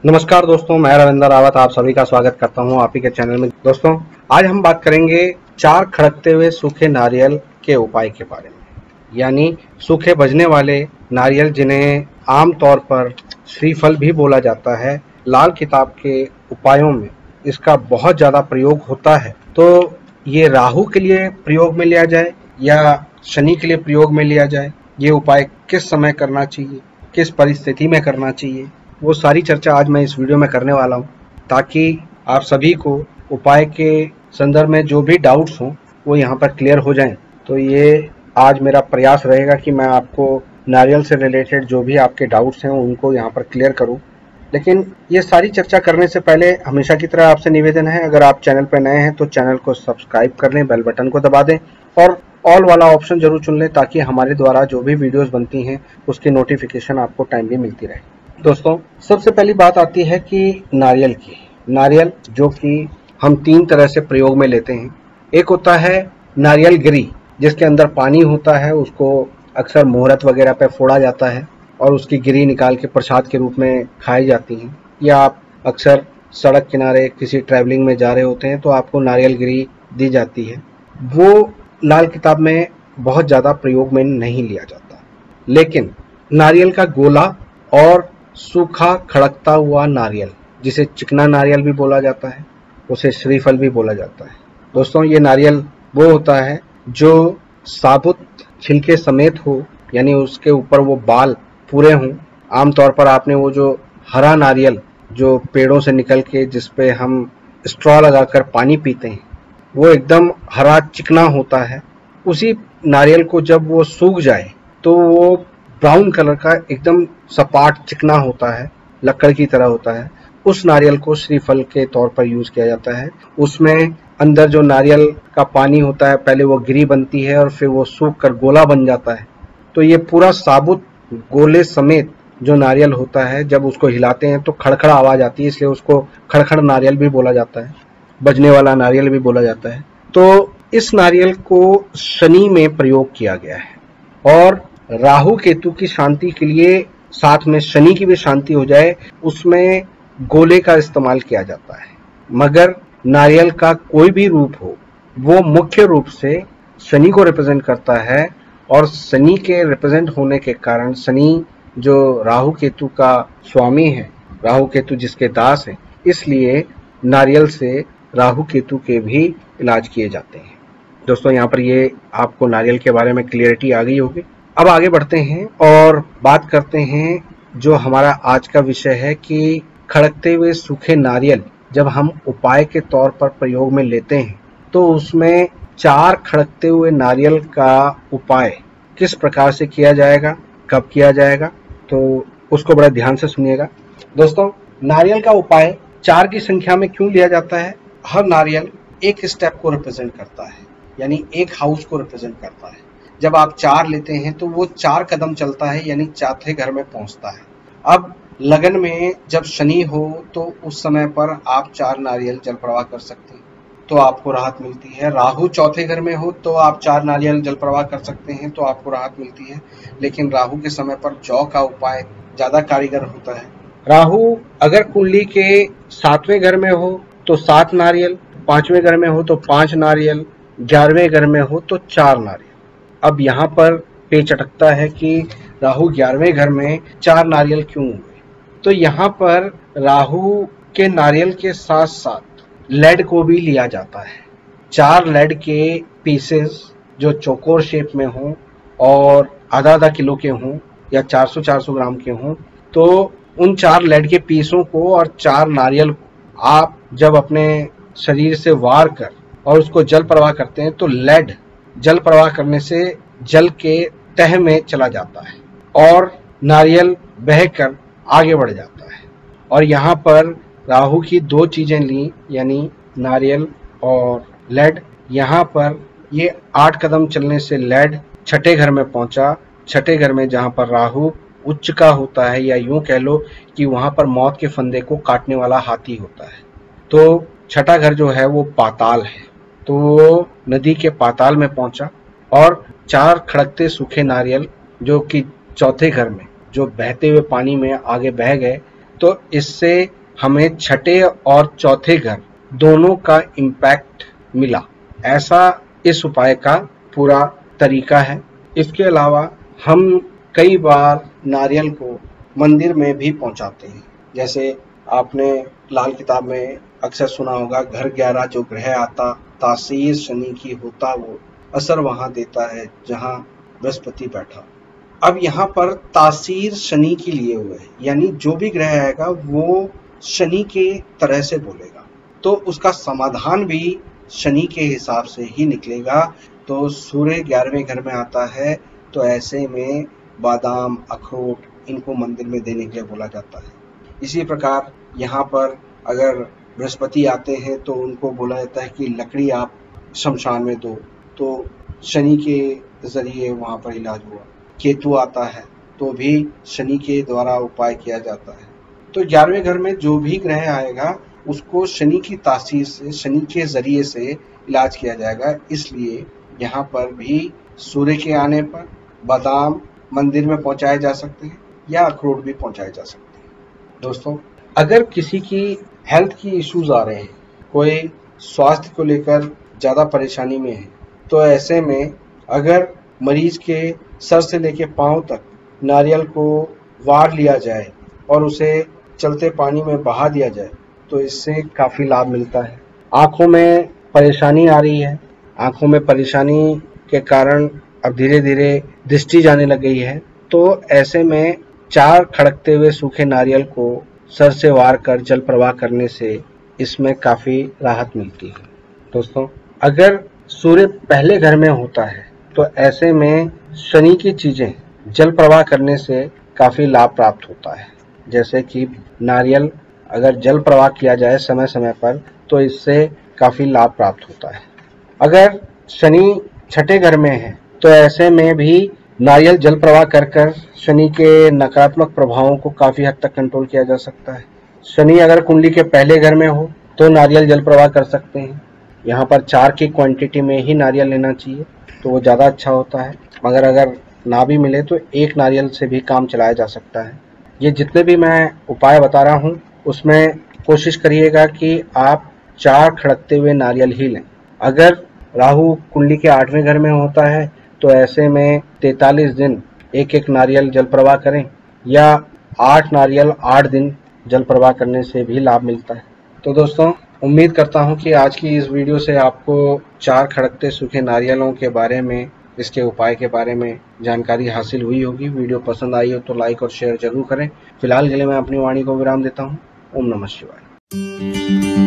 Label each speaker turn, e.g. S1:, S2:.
S1: नमस्कार दोस्तों, मैं रविंद्र रावत आप सभी का स्वागत करता हूं आप ही के चैनल में। दोस्तों, आज हम बात करेंगे 4 खड़कते हुए सूखे नारियल के उपाय के बारे में, यानी सूखे बजने वाले नारियल जिन्हें आमतौर पर श्रीफल भी बोला जाता है। लाल किताब के उपायों में इसका बहुत ज़्यादा प्रयोग होता है। तो ये राहु के लिए प्रयोग में लिया जाए या शनि के लिए प्रयोग में लिया जाए, ये उपाय किस समय करना चाहिए, किस परिस्थिति में करना चाहिए, वो सारी चर्चा आज मैं इस वीडियो में करने वाला हूँ, ताकि आप सभी को उपाय के संदर्भ में जो भी डाउट्स हों वो यहाँ पर क्लियर हो जाएं। तो ये आज मेरा प्रयास रहेगा कि मैं आपको नारियल से रिलेटेड जो भी आपके डाउट्स हैं उनको यहाँ पर क्लियर करूँ। लेकिन ये सारी चर्चा करने से पहले हमेशा की तरह आपसे निवेदन है, अगर आप चैनल पर नए हैं तो चैनल को सब्सक्राइब कर लें, बेल बटन को दबा दें और ऑल वाला ऑप्शन जरूर चुन लें, ताकि हमारे द्वारा जो भी वीडियोस बनती हैं उसकी नोटिफिकेशन आपको टाइमली मिलती रहे। दोस्तों, सबसे पहली बात आती है कि नारियल की। नारियल जो कि हम 3 तरह से प्रयोग में लेते हैं। एक होता है नारियल गिरी, जिसके अंदर पानी होता है, उसको अक्सर मुहूर्त वगैरह पे फोड़ा जाता है और उसकी गिरी निकाल के प्रसाद के रूप में खाई जाती हैं। या आप अक्सर सड़क किनारे किसी ट्रैवलिंग में जा रहे होते हैं तो आपको नारियल गिरी दी जाती है। वो लाल किताब में बहुत ज़्यादा प्रयोग में नहीं लिया जाता। लेकिन नारियल का गोला और सूखा खड़कता हुआ नारियल, जिसे चिकना नारियल भी बोला जाता है, उसे श्रीफल भी बोला जाता है। दोस्तों, ये नारियल वो होता है जो साबुत छिलके समेत हो, यानी उसके ऊपर वो बाल पूरे हों। आमतौर पर आपने वो जो हरा नारियल जो पेड़ों से निकल के जिसपे हम स्ट्रॉ लगाकर पानी पीते हैं, वो एकदम हरा चिकना होता है। उसी नारियल को जब वो सूख जाए तो वो ब्राउन कलर का एकदम सपाट चिकना होता है, लकड़ की तरह होता है। उस नारियल को श्रीफल के तौर पर यूज किया जाता है। उसमें अंदर जो नारियल का पानी होता है, पहले वो गिरी बनती है और फिर वो सूख कर गोला बन जाता है। तो ये पूरा साबुत गोले समेत जो नारियल होता है, जब उसको हिलाते हैं तो खड़खड़ आवाज आती है, इसलिए उसको खड़खड़ नारियल भी बोला जाता है, बजने वाला नारियल भी बोला जाता है। तो इस नारियल को शनि में प्रयोग किया गया है और राहु केतु की शांति के लिए, साथ में शनि की भी शांति हो जाए, उसमें गोले का इस्तेमाल किया जाता है। मगर नारियल का कोई भी रूप हो, वो मुख्य रूप से शनि को रिप्रेजेंट करता है और शनि के रिप्रेजेंट होने के कारण शनि जो राहु केतु का स्वामी है, राहु केतु जिसके दास है, इसलिए नारियल से राहु केतु के भी इलाज किए जाते हैं। दोस्तों, यहाँ पर ये आपको नारियल के बारे में क्लियरिटी आ गई होगी। अब आगे बढ़ते हैं और बात करते हैं जो हमारा आज का विषय है कि खड़कते हुए सूखे नारियल जब हम उपाय के तौर पर प्रयोग में लेते हैं तो उसमें 4 खड़कते हुए नारियल का उपाय किस प्रकार से किया जाएगा, कब किया जाएगा, तो उसको बड़ा ध्यान से सुनिएगा। दोस्तों, नारियल का उपाय 4 की संख्या में क्यों लिया जाता है? हर नारियल एक स्टेप को रिप्रेजेंट करता है, यानी एक हाउस को रिप्रेजेंट करता है। जब आप 4 लेते हैं तो वो 4 कदम चलता है, यानी चौथे घर में पहुंचता है। अब लगन में जब शनि हो तो उस समय पर आप 4 नारियल जल प्रवाह कर सकते हैं, तो आपको राहत मिलती है। राहु चौथे घर में हो तो आप 4 नारियल जल प्रवाह कर सकते हैं, तो आपको राहत मिलती है। लेकिन राहु के समय पर जौ का उपाय ज्यादा कारीगर होता है। राहु अगर कुंडली के 7वें घर में हो तो 7 नारियल, 5वें घर में हो तो 5 नारियल, 11वें घर में हो तो 4 नारियल। अब यहाँ पर पेच अटकता है कि राहु 11वें घर में 4 नारियल क्यों हुए? तो यहाँ पर राहु के नारियल के साथ साथ लेड को भी लिया जाता है। 4 लेड के पीसेस जो चौकोर शेप में हों और आधा किलो के हों या 400 ग्राम के हों, तो उन 4 लेड के पीसों को और 4 नारियल को आप जब अपने शरीर से वार कर और उसको जल प्रवाह करते हैं तो लेड जल प्रवाह करने से जल के तह में चला जाता है और नारियल बहकर आगे बढ़ जाता है। और यहाँ पर राहु की 2 चीजें ली, यानी नारियल और लेड। यहाँ पर ये 8 कदम चलने से लेड 6ठे घर में पहुंचा। 6ठे घर में जहाँ पर राहु उच्च का होता है, या यूं कह लो कि वहां पर मौत के फंदे को काटने वाला हाथी होता है। तो 6ठा घर जो है वो पाताल है, तो वो नदी के पाताल में पहुंचा और 4 खड़कते सूखे नारियल जो कि चौथे घर में जो बहते हुए पानी में आगे बह गए, तो इससे हमें छठे और चौथे घर दोनों का इम्पैक्ट मिला। ऐसा इस उपाय का पूरा तरीका है। इसके अलावा हम कई बार नारियल को मंदिर में भी पहुंचाते हैं। जैसे आपने लाल किताब में अक्सर सुना होगा, घर 11 जो ग्रह आता, तासीर शनि की होता वो, असर वहां देता है जहां बृहस्पति बैठा। अब यहाँ पर तासीर शनि के लिए हुए है, यानी जो भी ग्रह आएगा वो शनि के तरह से बोलेगा, तो उसका समाधान भी शनि के हिसाब से ही निकलेगा। तो सूर्य 11वें घर में आता है, तो ऐसे में बादाम, अखरोट इनको मंदिर में देने के लिए बोला जाता है। इसी प्रकार यहाँ पर अगर बृहस्पति आते हैं तो उनको बोला जाता है कि लकड़ी आप शमशान में दो, तो शनि के जरिए वहाँ पर इलाज हुआ। केतु आता है तो भी शनि के द्वारा उपाय किया जाता है। तो 11वें घर में जो भी ग्रह आएगा उसको शनि की तासीर से, शनि के जरिए से इलाज किया जाएगा। इसलिए यहाँ पर भी सूर्य के आने पर बादाम मंदिर में पहुंचाए जा सकते हैं या अखरोट भी पहुंचाए जा सकते हैं। दोस्तों, अगर किसी की हेल्थ की इश्यूज आ रहे हैं, कोई स्वास्थ्य को लेकर ज़्यादा परेशानी में है, तो ऐसे में अगर मरीज के सर से लेकर पांव तक नारियल को वार लिया जाए और उसे चलते पानी में बहा दिया जाए तो इससे काफ़ी लाभ मिलता है। आँखों में परेशानी आ रही है, आँखों में परेशानी के कारण अब धीरे धीरे दृष्टि जाने लग गई है, तो ऐसे में 4 खड़कते हुए सूखे नारियल को सर से वार कर जल प्रवाह करने से इसमें काफ़ी राहत मिलती है। दोस्तों, अगर सूर्य पहले घर में होता है तो ऐसे में शनि की चीज़ें जल प्रवाह करने से काफ़ी लाभ प्राप्त होता है। जैसे कि नारियल अगर जल प्रवाह किया जाए समय समय पर तो इससे काफ़ी लाभ प्राप्त होता है। अगर शनि छठे घर में है तो ऐसे में भी नारियल जल प्रवाह कर कर शनि के नकारात्मक प्रभावों को काफ़ी हद तक कंट्रोल किया जा सकता है। शनि अगर कुंडली के पहले घर में हो तो नारियल जल प्रवाह कर सकते हैं। यहाँ पर 4 की क्वांटिटी में ही नारियल लेना चाहिए तो वो ज़्यादा अच्छा होता है, मगर अगर ना भी मिले तो 1 नारियल से भी काम चलाया जा सकता है। ये जितने भी मैं उपाय बता रहा हूँ उसमें कोशिश करिएगा कि आप 4 खड़कते हुए नारियल ही लें। अगर राहु कुंडली के 8वें घर में होता है तो ऐसे में 43 दिन 1-1 नारियल जल प्रवाह करें या 8 नारियल 8 दिन जल प्रवाह करने से भी लाभ मिलता है। तो दोस्तों, उम्मीद करता हूं कि आज की इस वीडियो से आपको 4 खड़कते सूखे नारियलों के बारे में, इसके उपाय के बारे में जानकारी हासिल हुई होगी। वीडियो पसंद आई हो तो लाइक और शेयर जरूर करें। फिलहाल के लिए मैं अपनी वाणी को विराम देता हूँ। ओम नमः शिवाय।